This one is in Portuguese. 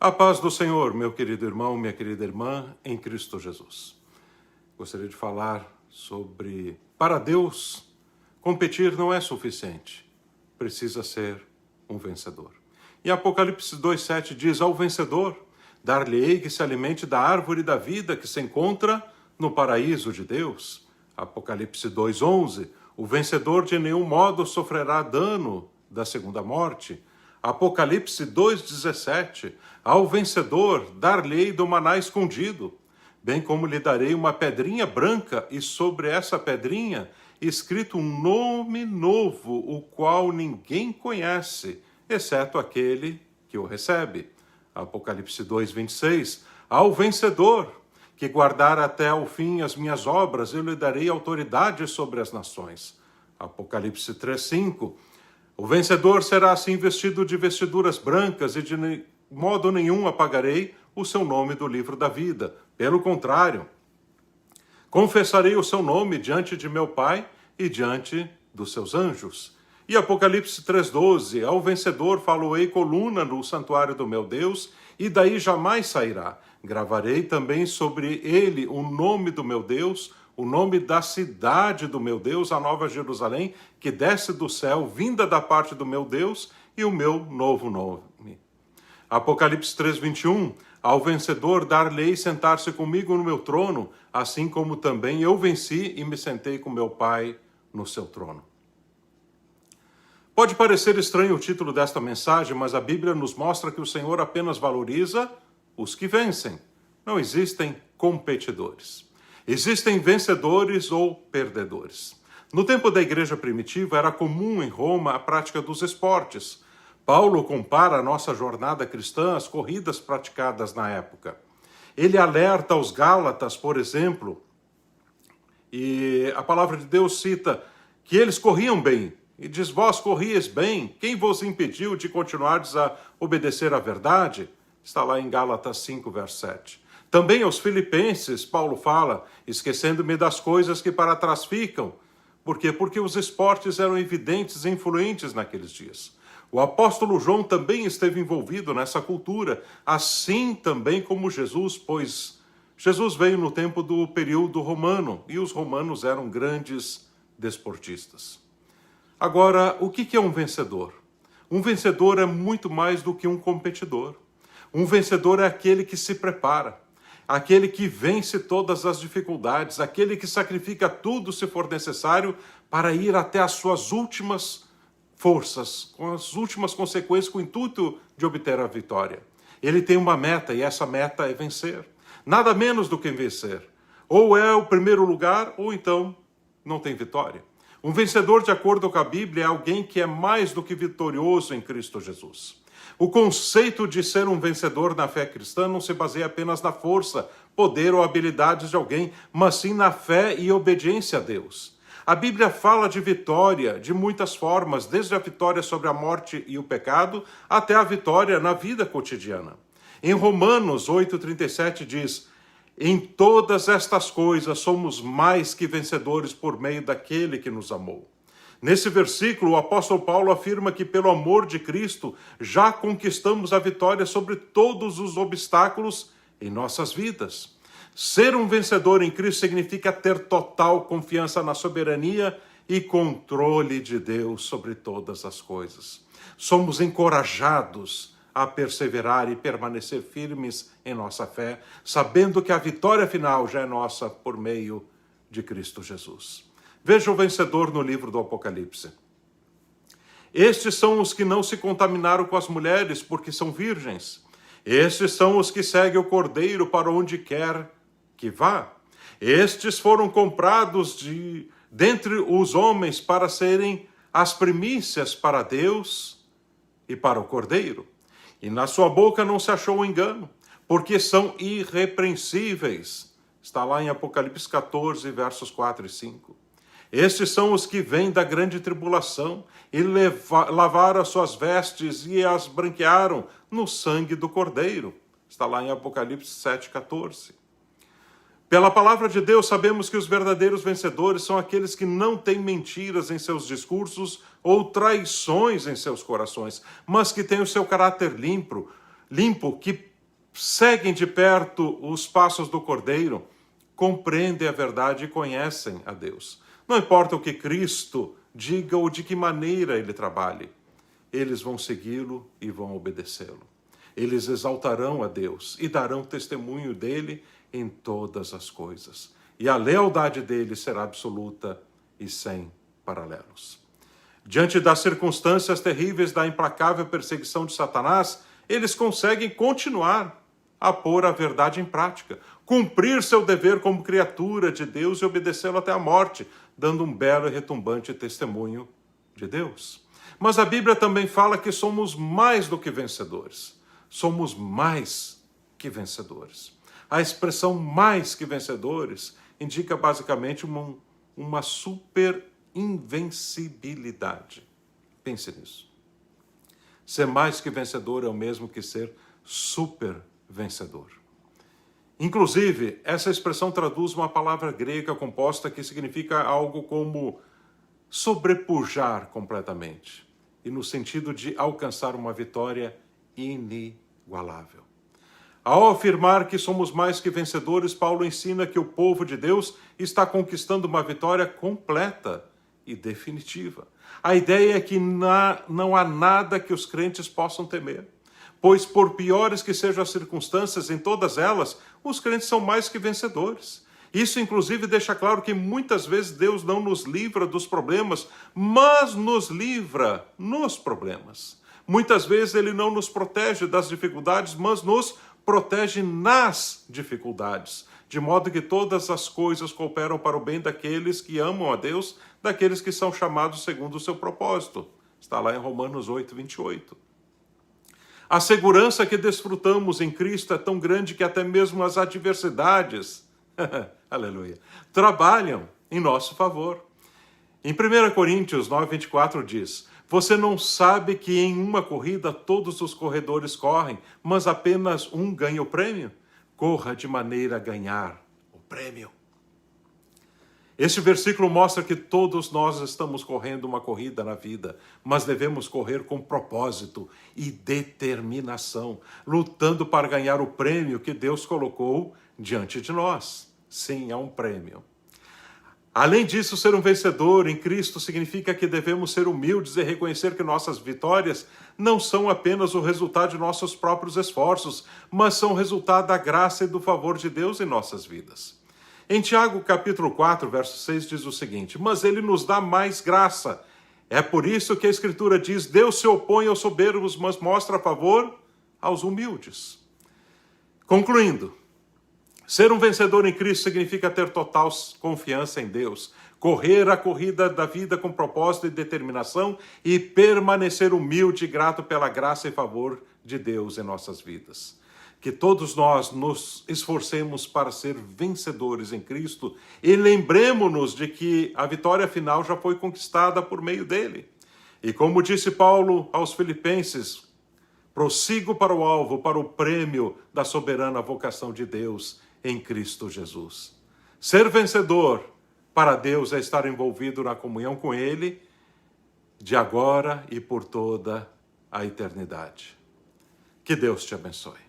A paz do Senhor, meu querido irmão, minha querida irmã, em Cristo Jesus. Gostaria de falar sobre, para Deus, competir não é suficiente, precisa ser um vencedor. E Apocalipse 2,7 diz, ao vencedor, dar-lhe-ei que se alimente da árvore da vida que se encontra no paraíso de Deus. Apocalipse 2,11, o vencedor de nenhum modo sofrerá dano da segunda morte. Apocalipse 2,17, ao vencedor dar-lhe-ei do maná escondido, bem como lhe darei uma pedrinha branca, e sobre essa pedrinha escrito um nome novo, o qual ninguém conhece, exceto aquele que o recebe. Apocalipse 2,26, ao vencedor, que guardar até ao fim as minhas obras, eu lhe darei autoridade sobre as nações. Apocalipse 3,5, o vencedor será assim vestido de vestiduras brancas e de modo nenhum apagarei o seu nome do livro da vida. Pelo contrário, confessarei o seu nome diante de meu Pai e diante dos seus anjos. E Apocalipse 3,12, ao vencedor faloei coluna no santuário do meu Deus, e daí jamais sairá. Gravarei também sobre ele o nome do meu Deus, o nome da cidade do meu Deus, a Nova Jerusalém, que desce do céu, vinda da parte do meu Deus, e o meu novo nome. Apocalipse 3,21, ao vencedor dar-lhe-ei sentar-se comigo no meu trono, assim como também eu venci e me sentei com meu Pai no seu trono. Pode parecer estranho o título desta mensagem, mas a Bíblia nos mostra que o Senhor apenas valoriza os que vencem. Não existem competidores. Existem vencedores ou perdedores. No tempo da igreja primitiva, era comum em Roma a prática dos esportes. Paulo compara a nossa jornada cristã às corridas praticadas na época. Ele alerta os Gálatas, por exemplo, e a palavra de Deus cita que eles corriam bem. E diz, vós corrieis bem, quem vos impediu de continuardes a obedecer à verdade? Está lá em Gálatas 5, verso 7. Também aos filipenses, Paulo fala, esquecendo-me das coisas que para trás ficam. Por quê? Porque os esportes eram evidentes e influentes naqueles dias. O apóstolo João também esteve envolvido nessa cultura, assim também como Jesus, pois Jesus veio no tempo do período romano, e os romanos eram grandes desportistas. Agora, o que é um vencedor? Um vencedor é muito mais do que um competidor. Um vencedor é aquele que se prepara, aquele que vence todas as dificuldades, aquele que sacrifica tudo se for necessário para ir até as suas últimas forças, com as últimas consequências, com o intuito de obter a vitória. Ele tem uma meta e essa meta é vencer. Nada menos do que vencer. Ou é o primeiro lugar ou então não tem vitória. Um vencedor, de acordo com a Bíblia, é alguém que é mais do que vitorioso em Cristo Jesus. O conceito de ser um vencedor na fé cristã não se baseia apenas na força, poder ou habilidades de alguém, mas sim na fé e obediência a Deus. A Bíblia fala de vitória de muitas formas, desde a vitória sobre a morte e o pecado, até a vitória na vida cotidiana. Em Romanos 8,37 diz, em todas estas coisas somos mais que vencedores por meio daquele que nos amou. Nesse versículo, o apóstolo Paulo afirma que pelo amor de Cristo já conquistamos a vitória sobre todos os obstáculos em nossas vidas. Ser um vencedor em Cristo significa ter total confiança na soberania e controle de Deus sobre todas as coisas. Somos encorajados a perseverar e permanecer firmes em nossa fé, sabendo que a vitória final já é nossa por meio de Cristo Jesus. Veja o vencedor no livro do Apocalipse. Estes são os que não se contaminaram com as mulheres, porque são virgens. Estes são os que seguem o Cordeiro para onde quer que vá. Estes foram comprados dentre os homens para serem as primícias para Deus e para o Cordeiro. E na sua boca não se achou engano, porque são irrepreensíveis. Está lá em Apocalipse 14, versos 4 e 5. Estes são os que vêm da grande tribulação e lavaram as suas vestes e as branquearam no sangue do Cordeiro. Está lá em Apocalipse 7, 14. Pela palavra de Deus, sabemos que os verdadeiros vencedores são aqueles que não têm mentiras em seus discursos ou traições em seus corações, mas que têm o seu caráter limpo, que seguem de perto os passos do Cordeiro, compreendem a verdade e conhecem a Deus. Não importa o que Cristo diga ou de que maneira ele trabalhe, eles vão segui-lo e vão obedecê-lo. Eles exaltarão a Deus e darão testemunho dele em todas as coisas. E a lealdade dele será absoluta e sem paralelos. Diante das circunstâncias terríveis da implacável perseguição de Satanás, eles conseguem continuar a pôr a verdade em prática, cumprir seu dever como criatura de Deus e obedecê-lo até a morte, dando um belo e retumbante testemunho de Deus. Mas a Bíblia também fala que somos mais do que vencedores. Somos mais que vencedores. A expressão mais que vencedores indica basicamente uma super invencibilidade. Pense nisso. Ser mais que vencedor é o mesmo que ser super vencedor. Inclusive, essa expressão traduz uma palavra grega composta que significa algo como sobrepujar completamente, e no sentido de alcançar uma vitória inigualável. Ao afirmar que somos mais que vencedores, Paulo ensina que o povo de Deus está conquistando uma vitória completa e definitiva. A ideia é que não há nada que os crentes possam temer, pois por piores que sejam as circunstâncias, em todas elas, os crentes são mais que vencedores. Isso, inclusive, deixa claro que muitas vezes Deus não nos livra dos problemas, mas nos livra nos problemas. Muitas vezes Ele não nos protege das dificuldades, mas nos protege nas dificuldades, de modo que todas as coisas cooperam para o bem daqueles que amam a Deus, daqueles que são chamados segundo o seu propósito. Está lá em Romanos 8, 28. A segurança que desfrutamos em Cristo é tão grande que até mesmo as adversidades, aleluia, trabalham em nosso favor. Em 1 Coríntios 9, 24 diz: você não sabe que em uma corrida todos os corredores correm, mas apenas um ganha o prêmio? Corra de maneira a ganhar o prêmio. Este versículo mostra que todos nós estamos correndo uma corrida na vida, mas devemos correr com propósito e determinação, lutando para ganhar o prêmio que Deus colocou diante de nós. Sim, há um prêmio. Além disso, ser um vencedor em Cristo significa que devemos ser humildes e reconhecer que nossas vitórias não são apenas o resultado de nossos próprios esforços, mas são o resultado da graça e do favor de Deus em nossas vidas. Em Tiago, capítulo 4, verso 6, diz o seguinte: mas ele nos dá mais graça. É por isso que a Escritura diz: Deus se opõe aos soberbos, mas mostra favor aos humildes. Concluindo, ser um vencedor em Cristo significa ter total confiança em Deus, correr a corrida da vida com propósito e determinação e permanecer humilde e grato pela graça e favor de Deus em nossas vidas. Que todos nós nos esforcemos para ser vencedores em Cristo e lembremos-nos de que a vitória final já foi conquistada por meio dele. E como disse Paulo aos Filipenses, prossigo para o alvo, para o prêmio da soberana vocação de Deus em Cristo Jesus. Ser vencedor para Deus é estar envolvido na comunhão com Ele, de agora e por toda a eternidade. Que Deus te abençoe.